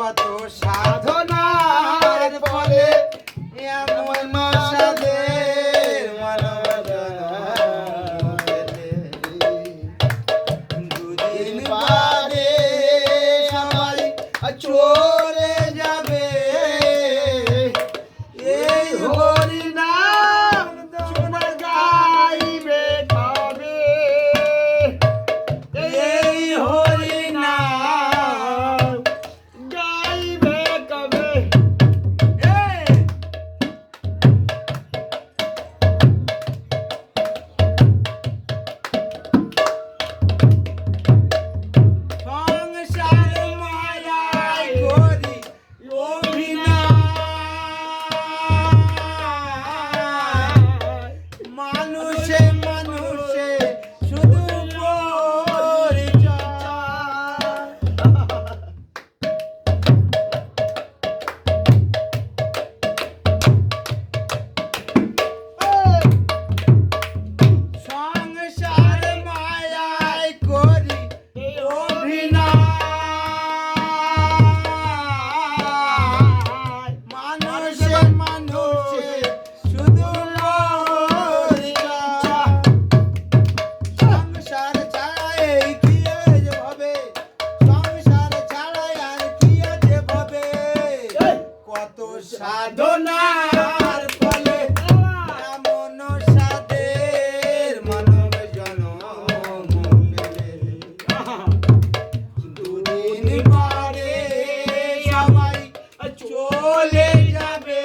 কত সাধনার ফলে এমন সাধের মানব জন্ম পেলে। দুদিন বাদে সবাই চলে যাবে, এই হরি নাম শোনা গাইবে তবে, এই হরি নাম গাইবে কবে। সংসার মায়ায় করি অভিনয়, মানুষে মানুষে শুধু সংসার মায়ায় করি অভিনয়, মানুষে মানুষে শুধু সংসার ছাড়াই কি আজ হবে, সংসার ছাড়াই আর কি আজ হবে। কত সাধনার ফলে এমন সাধের মানব জন্ম পেলে। দুদিন পরে সবাই চলে যাবে,